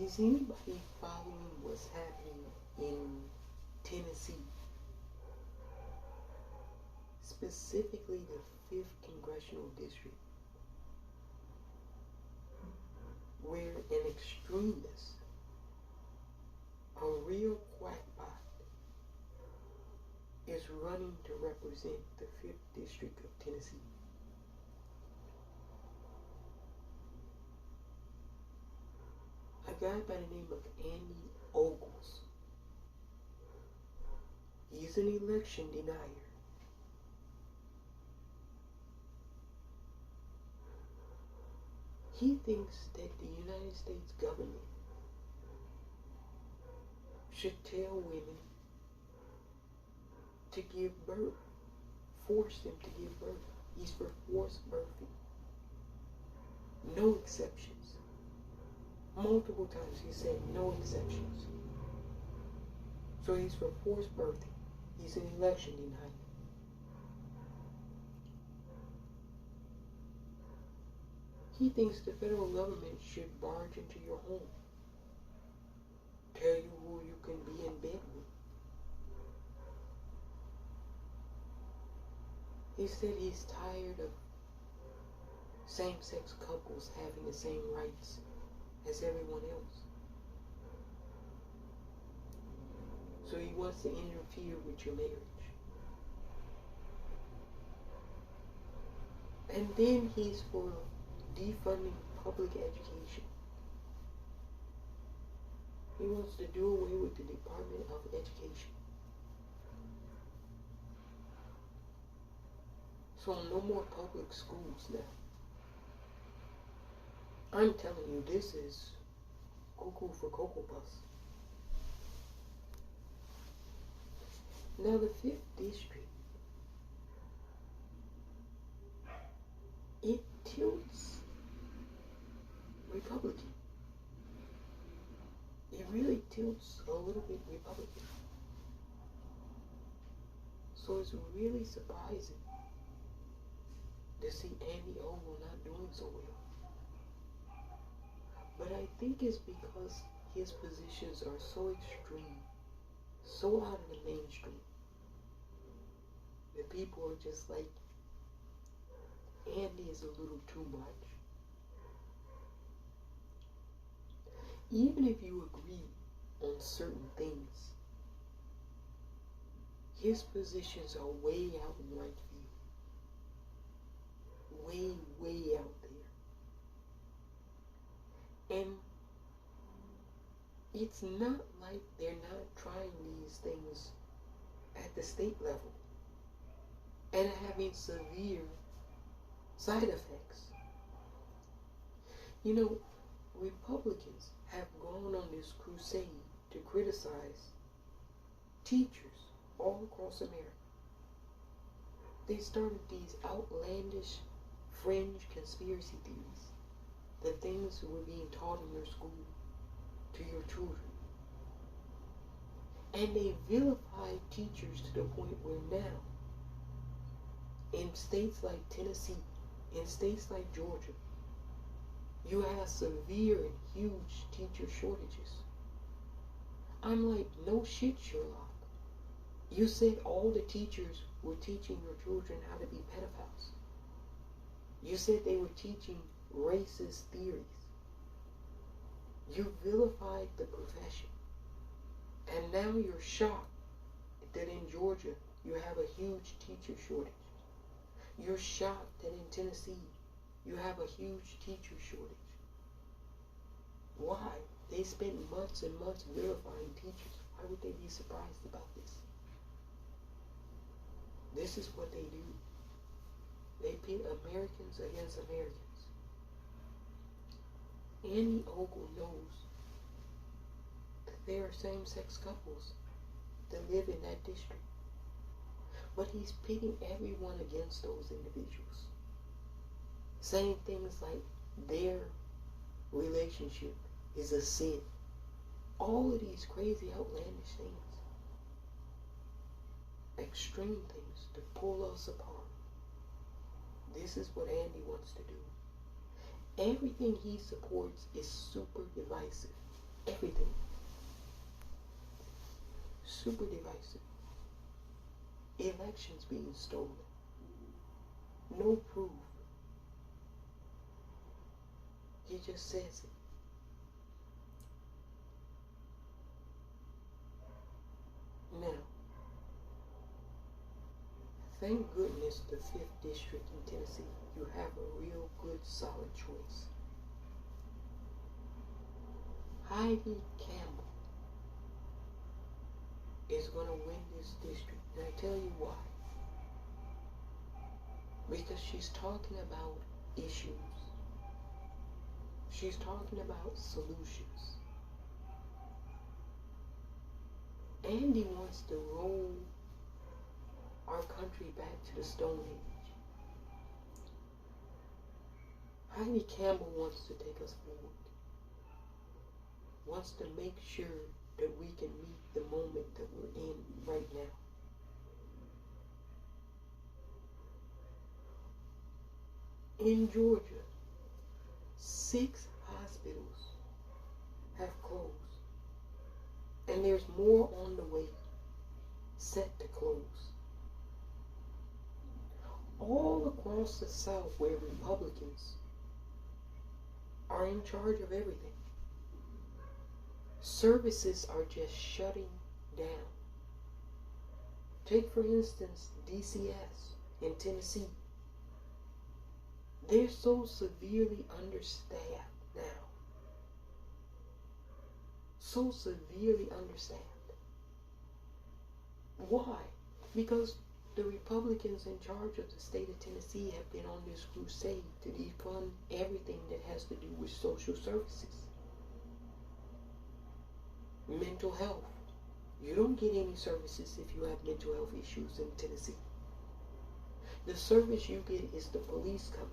Is anybody following what's happening in Tennessee? Specifically the 5th Congressional District, where an extremist, a real quackpot, is running to represent the 5th District of Tennessee. A guy by the name of Andy Ogles. He's an election denier. He thinks that the United States government should tell women to give birth, force them to give birth. He's for forced birthing. No exceptions. Multiple times he said no exceptions. So he's for forced birthing. He's an election denier. He thinks the federal government should barge into your home, tell you who you can be in bed with. He said he's tired of same-sex couples having the same rights as everyone else. So he wants to interfere with your marriage. And then he's for defunding public education. He wants to do away with the Department of Education. So no more public schools now. I'm telling you, this is cuckoo for Cocoa Puffs. Now the 5th District, it tilts Republican. It really tilts a little bit Republican. So it's really surprising to see Andy Ogle not doing so well. But I think it's because his positions are so extreme, so out of the mainstream, that people are just like, Andy is a little too much. Even if you agree on certain things, his positions are way out in right field. Way, way out there. And it's not like they're not trying these things at the state level and having severe side effects. You know, Republicans have gone on this crusade to criticize teachers all across America. They started these outlandish fringe conspiracy theories, the things that were being taught in your school to your children. And they vilified teachers to the point where now, in states like Tennessee, in states like Georgia, you have severe and huge teacher shortages. I'm like, no shit, Sherlock. You said all the teachers were teaching your children how to be pedophiles. You said they were teaching racist theories. You vilified the profession. And now you're shocked that in Georgia you have a huge teacher shortage. You're shocked that in Tennessee you have a huge teacher shortage. Why? They spent months and months vilifying teachers. Why would they be surprised about this? This is what they do. They pit Americans against Americans. Andy Ogle knows that there are same-sex couples that live in that district. But he's pitting everyone against those individuals. Saying things like their relationship is a sin. All of these crazy, outlandish things. Extreme things to pull us apart. This is what Andy wants to do. Everything he supports is super divisive. everything. Super divisive. Elections being stolen. No proof. He just says it. Now, thank goodness the 5th District in Tennessee, you have a real good solid choice. Heidi Campbell is going to win this district, and I tell you why. Because she's talking about issues. She's talking about solutions. Andy wants to roll our country back to the Stone Age. Heidi Campbell wants to take us forward. Wants to make sure that we can meet the moment that we're in right now. In Georgia, 6 hospitals have closed, and there's more on the way set to close. All across the South, where Republicans are in charge of everything, services are just shutting down. Take, for instance, DCS in Tennessee. They're so severely understaffed now. So severely understaffed. Why? Because the Republicans in charge of the state of Tennessee have been on this crusade to defund everything that has to do with social services. Mental health. You don't get any services if you have mental health issues in Tennessee. The service you get is the police coming.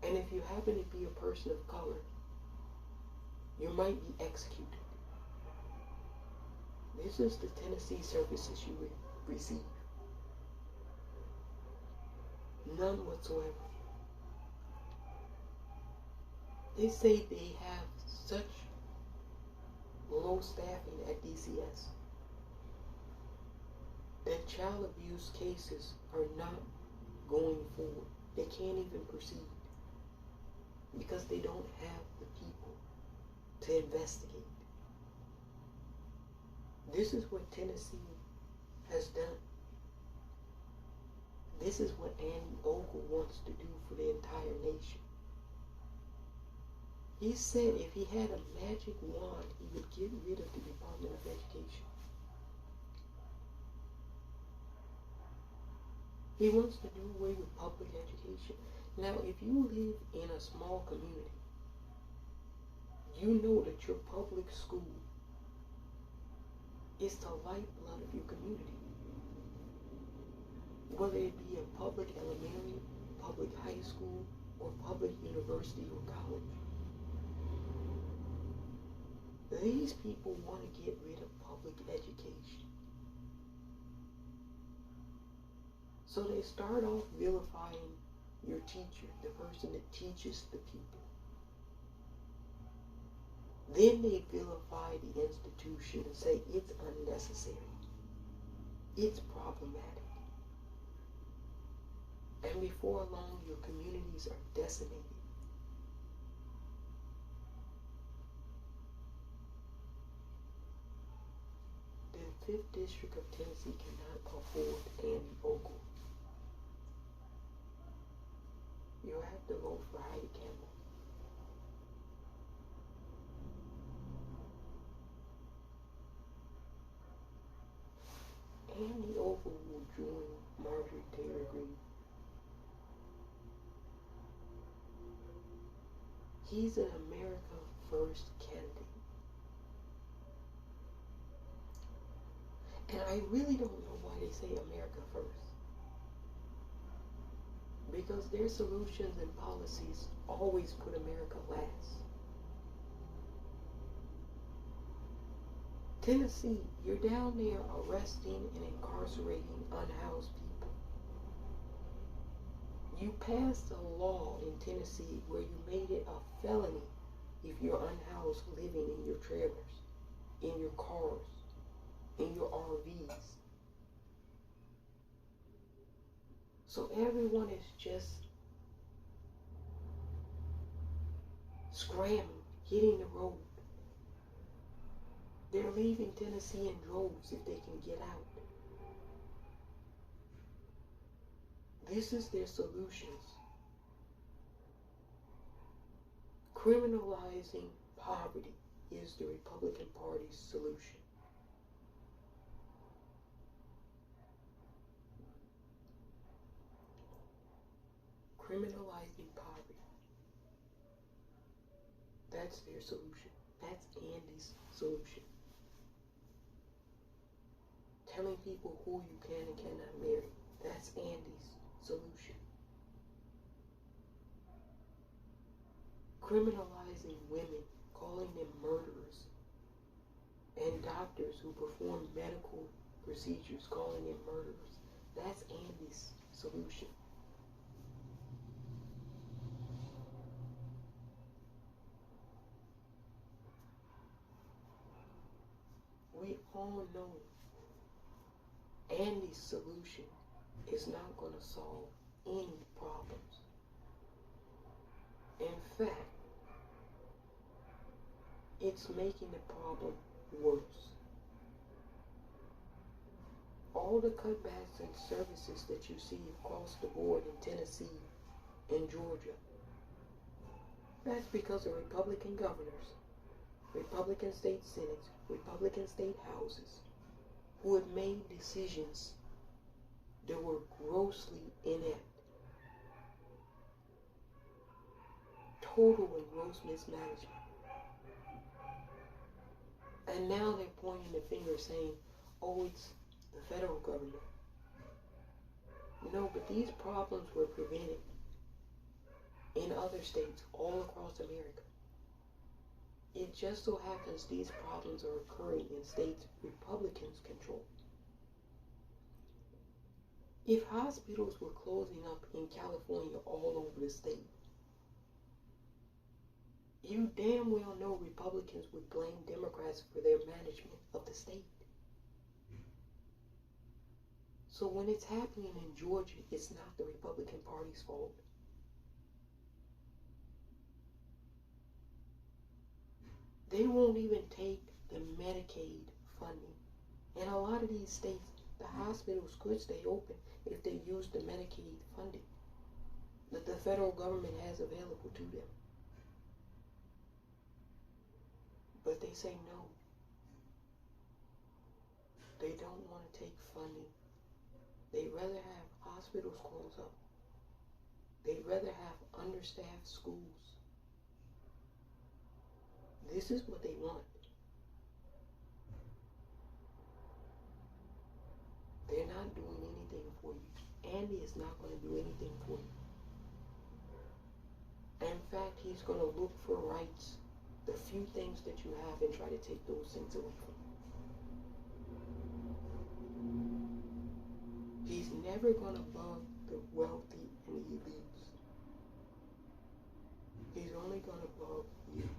And if you happen to be a person of color, you might be executed. This is the Tennessee services you receive. None whatsoever. They say they have such low staffing at DCS that child abuse cases are not going forward. They can't even proceed because they don't have the people to investigate. This is what Tennessee has done. This is what Andy Ogle wants to do for the entire nation. He said if he had a magic wand, he would get rid of the Department of Education. He wants to do away with public education. Now, if you live in a small community, you know that your public school is the lifeblood of your community. Whether it be a public elementary, public high school, or public university or college. These people want to get rid of public education. So they start off vilifying your teacher, the person that teaches the people. Then they vilify the institution and say it's unnecessary. It's problematic. And before long, your communities are decimated. The 5th District of Tennessee cannot afford Andy Ogle. You have to vote for Heidi Campbell. Andy Ogle will join Marjorie Taylor Greene. He's an America First candidate. And I really don't know why they say America First. Because their solutions and policies always put America last. Tennessee, you're down there arresting and incarcerating unhoused people. You passed a law in Tennessee where you made it a felony if you're unhoused living in your trailers, in your cars, in your RVs. So everyone is just scrambling, hitting the road. They're leaving Tennessee in droves if they can get out. This is their solutions. Criminalizing poverty is the Republican Party's solution. Criminalizing poverty. That's their solution. That's Andy's solution. Telling people who you can and cannot marry. That's Andy's solution. Criminalizing women, calling them murderers, and doctors who perform medical procedures, calling them murderers. That's Andy's solution. We all know Andy's solution is not going to solve any problems. In fact, it's making the problem worse. All the cutbacks in services that you see across the board in Tennessee and Georgia, that's because of Republican governors, Republican state senates, Republican state houses, who have made decisions that were grossly inept. Total and gross mismanagement. And now they're pointing the finger saying, oh, it's the federal government. No, but these problems were prevented in other states all across America. It just so happens these problems are occurring in states Republicans control. If hospitals were closing up in California all over the state, you damn well know Republicans would blame Democrats for their management of the state. So when it's happening in Georgia, it's not the Republican Party's fault. They won't even take the Medicaid funding. In a lot of these states, the hospitals could stay open if they use the Medicaid funding that the federal government has available to them. But they say no. They don't want to take funding. They'd rather have hospitals close up. They'd rather have understaffed schools. This is what they want. They're not doing anything for you. Andy is not going to do anything for you. In fact, he's going to look for rights, the few things that you have, and try to take those things away from you. He's never going to bug the wealthy and the elites. He's only going to bug you.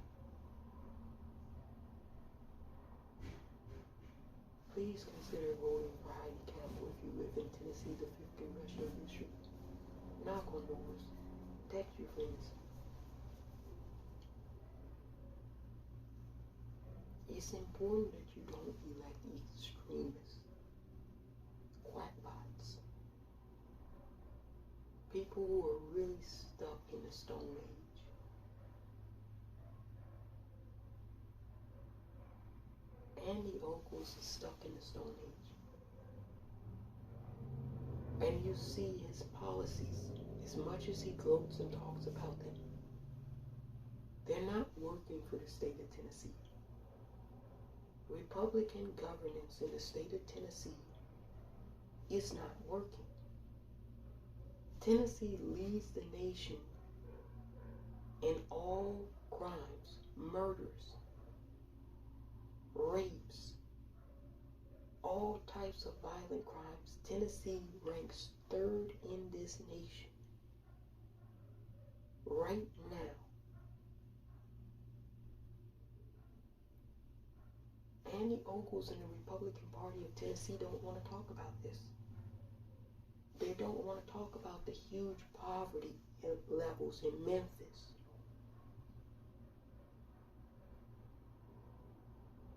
Please consider voting for Heidi Campbell if you live in Tennessee, the 5th Congressional District. Knock on doors. Text your friends. It's important that you don't elect extremists, quackbots, people who are really stuck in the Stone Age. Andy Ogles is stuck in the Stone Age. And you see his policies, as much as he gloats and talks about them, they're not working for the state of Tennessee. Republican governance in the state of Tennessee is not working. Tennessee leads the nation in all crimes, murders, rapes, all types of violent crimes. Tennessee ranks 3rd in this nation right now. Andy Ogles and the Republican Party of Tennessee don't want to talk about this. They don't want to talk about the huge poverty levels in Memphis.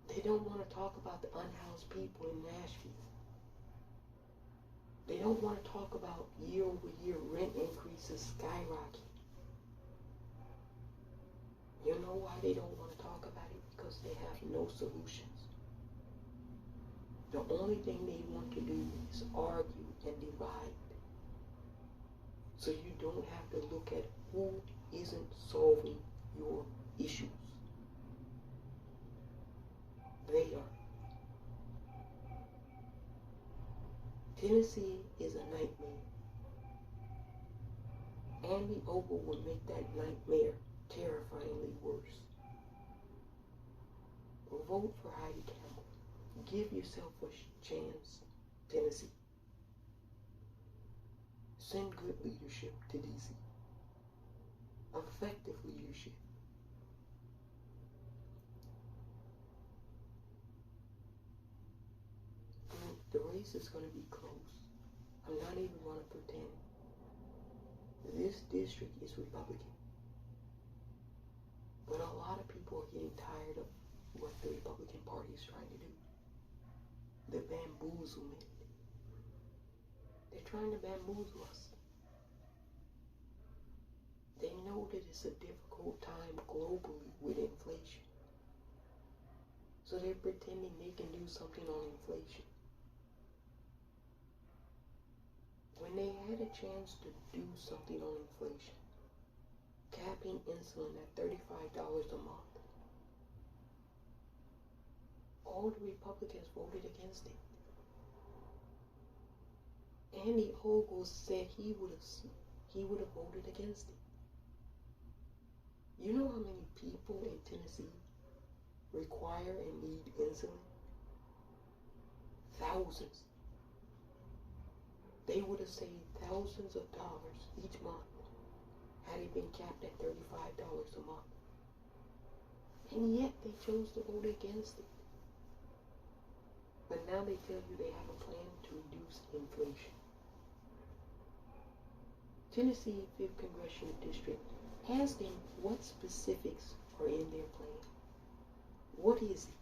They don't want to talk about the unhoused people in Nashville. They don't want to talk about year-over-year rent increases skyrocketing. You know why they don't want to talk about it? Because they have no solutions. The only thing they want to do is argue and divide. So you don't have to look at who isn't solving your issues. They are. Tennessee is a nightmare. Andy Ogle will make that nightmare terrifyingly worse. Vote for Heidi Campbell. Give yourself a chance, Tennessee. Send good leadership to DC. Effective leadership. The race is going to be close. I'm not even going to pretend. This district is Republican. But a lot of people are getting tired of what the Republican Party is trying to do. The bamboozlement. They're trying to bamboozle us. They know that it's a difficult time globally with inflation. So they're pretending they can do something on inflation. When they had a chance to do something on inflation, capping insulin at $35 a month, all the Republicans voted against it. Andy Ogle said he would have voted against it. You know how many people in Tennessee require and need insulin? Thousands. They would have saved thousands of dollars each month had it been capped at $35 a month. And yet they chose to vote against it. But now they tell you they have a plan to reduce inflation. Tennessee 5th Congressional District, ask them what specifics are in their plan. What is it?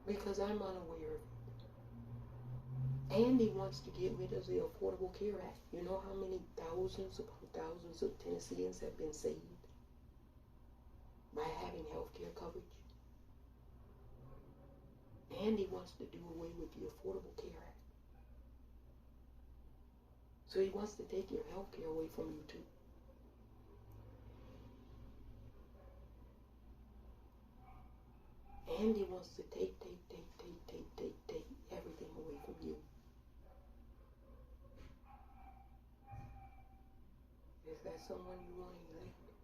Because I'm unaware of it. Andy wants to get rid of the Affordable Care Act. You know how many thousands upon thousands of Tennesseans have been saved by having health care coverage? Andy wants to do away with the Affordable Care Act. So he wants to take your health care away from you too. Andy wants to take everything away from you. Is that someone you want to elect?